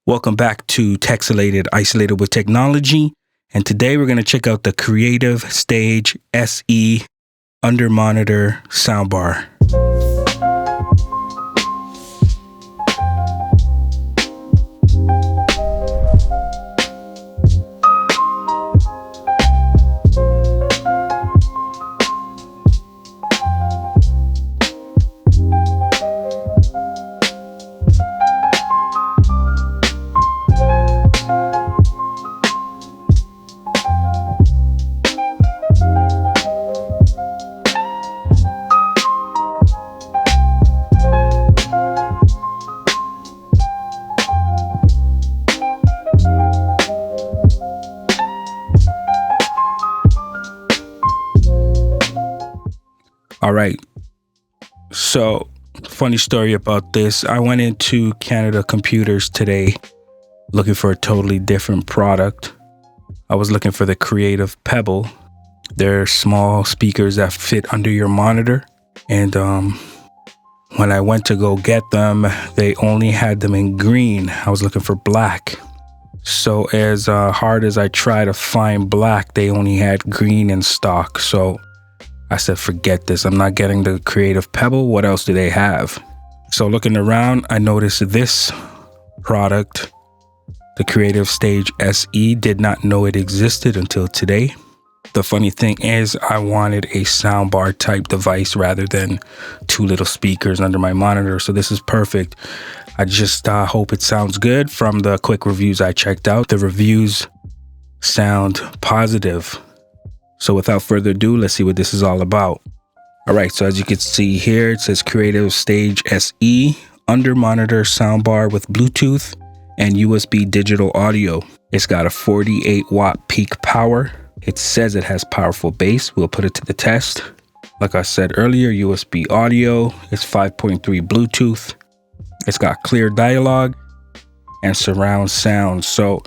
Welcome back to Texelated, Isolated with Technology. And today we're going to check out the Creative Stage SE Under Monitor Soundbar. All right. So, funny story about this. I went into Canada Computers today looking for a totally different product. I was looking for the Creative Pebble. They're small speakers that fit under your monitor. And when I went to go get them, they only had them in green. I was looking for black. So as hard as I try to find black, they only had green in stock. So I said, forget this. I'm not getting the Creative Pebble. What else do they have? So looking around, I noticed this product, the Creative Stage SE. Did not know it existed until today. The funny thing is, I wanted a soundbar type device rather than two little speakers under my monitor. So this is perfect. I just hope it sounds good. From the quick reviews I checked out, the reviews sound positive. So without further ado, let's see what this is all about. All right, so as you can see here, it says Creative Stage SE Under Monitor Soundbar with Bluetooth and USB digital audio. It's got a 48 watt peak power. It says it has powerful bass. We'll put it to the test. Like I said earlier, USB audio. It's 5.3 Bluetooth. It's got clear dialogue and surround sound. So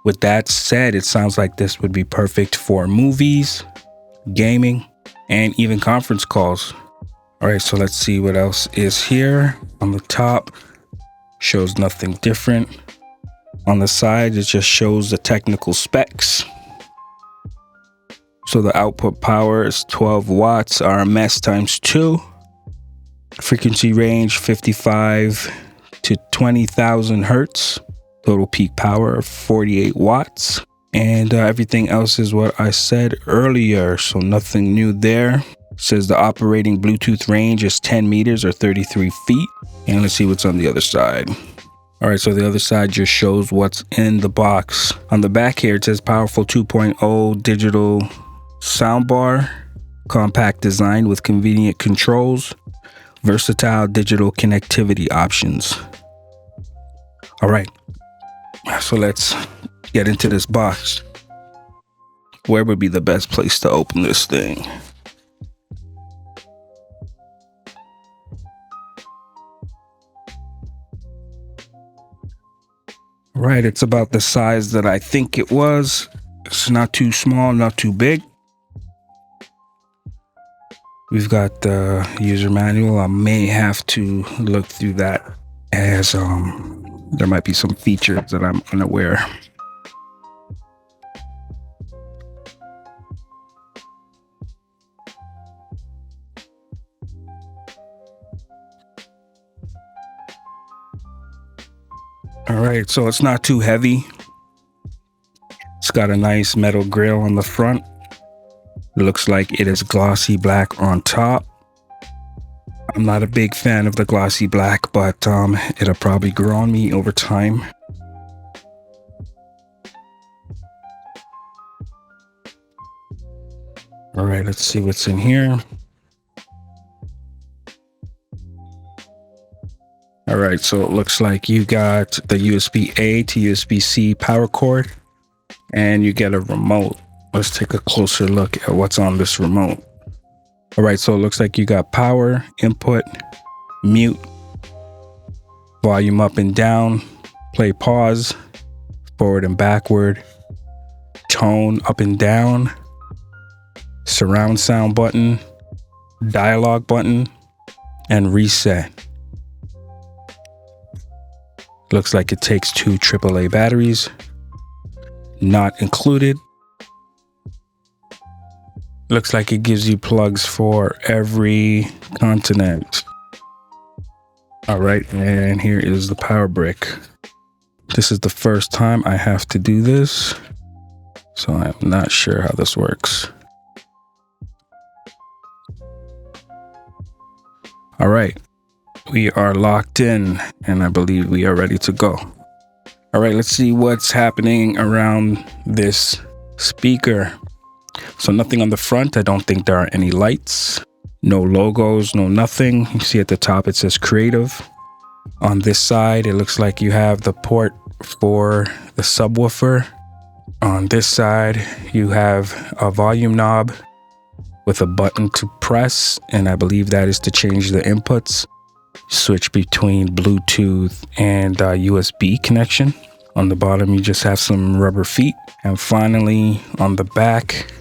with that said, it sounds like this would be perfect for movies, gaming, and even conference calls. All right, so let's see what else is here. On the top, shows nothing different. On the side, it just shows the technical specs. So the output power is 12 watts, RMS times 2. Frequency range 55 to 20,000 hertz. Total peak power of 48 watts. And everything else is what I said earlier. So nothing new there. It says the operating Bluetooth range is 10 meters or 33 feet. And let's see what's on the other side. All right, so the other side just shows what's in the box. On the back here, it says powerful 2.0 digital soundbar, compact design with convenient controls, versatile digital connectivity options. All right. So let's get into this box. Where would be the best place to open this thing? Right, it's about the size that I think it was. It's not too small, not too big. We've got the user manual. I may have to look through that as there might be some features that I'm unaware. All right, so it's not too heavy. It's got a nice metal grill on the front. It looks like it is glossy black on top. I'm not a big fan of the glossy black, but it'll probably grow on me over time. All right, let's see what's in here. All right, so it looks like you got the USB-A to USB-C power cord, and you get a remote. Let's take a closer look at what's on this remote. All right, so it looks like you got power, input, mute, volume up and down, play, pause, forward and backward, tone up and down, surround sound button, dialogue button, and reset. Looks like it takes 2 AAA batteries, not included. Looks like it gives you plugs for every continent. All right, and here is the power brick. This is the first time I have to do this, so I'm not sure how this works. All right, we are locked in, and I believe we are ready to go. All right, let's see what's happening around this speaker. So nothing on the front. I don't think there are any lights, no logos, no nothing. You see at the top, it says Creative. On this side, it looks like you have the port for the subwoofer. On this side, you have a volume knob with a button to press, and I believe that is to change the inputs. Switch between Bluetooth and USB connection. On the bottom, you just have some rubber feet. And finally, on the back,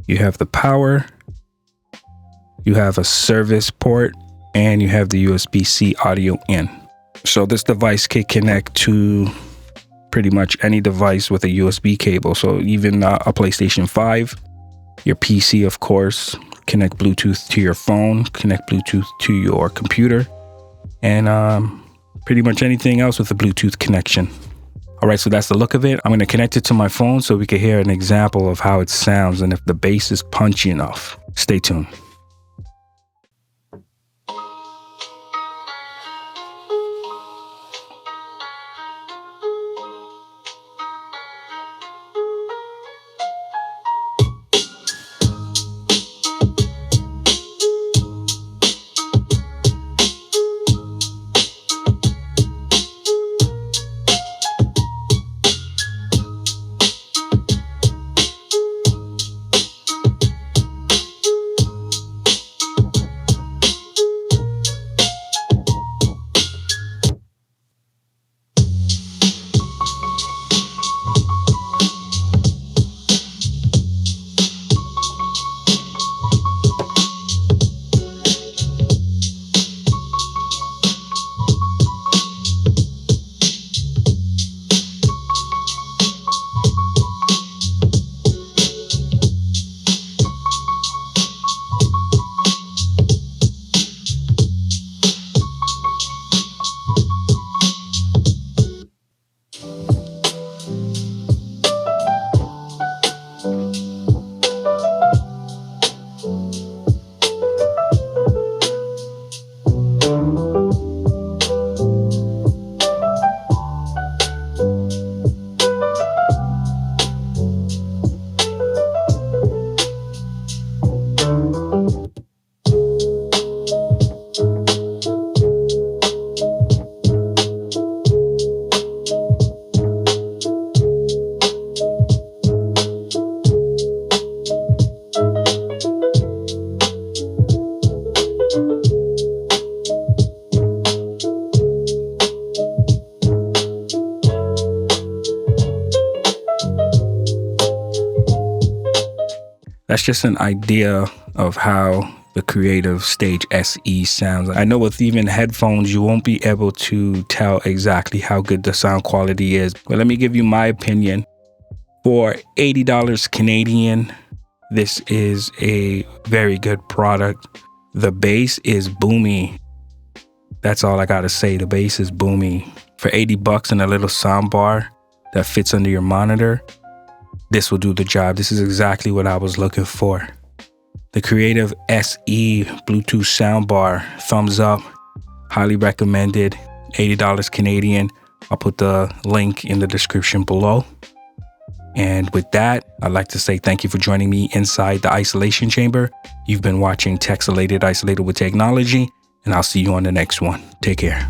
you have the power, you have a service port, and you have the USB-C audio in. So this device can connect to pretty much any device with a USB cable. So even a PlayStation 5, your PC, of course, connect Bluetooth to your phone, connect Bluetooth to your computer, and pretty much anything else with a Bluetooth connection. All right, so that's the look of it. I'm going to connect it to my phone so we can hear an example of how it sounds and if the bass is punchy enough. Stay tuned. That's just an idea of how the Creative Stage SE sounds. I know with even headphones, you won't be able to tell exactly how good the sound quality is. But let me give you my opinion. For $80 Canadian, this is a very good product. The bass is boomy. That's all I gotta say. The bass is boomy. For 80 bucks and a little soundbar that fits under your monitor, this will do the job. This is exactly what I was looking for. The Creative SE Bluetooth soundbar, thumbs up, highly recommended, $80 Canadian. I'll put the link in the description below. And with that, I'd like to say thank you for joining me inside the isolation chamber. You've been watching Texelated Isolated with Technology, and I'll see you on the next one. Take care.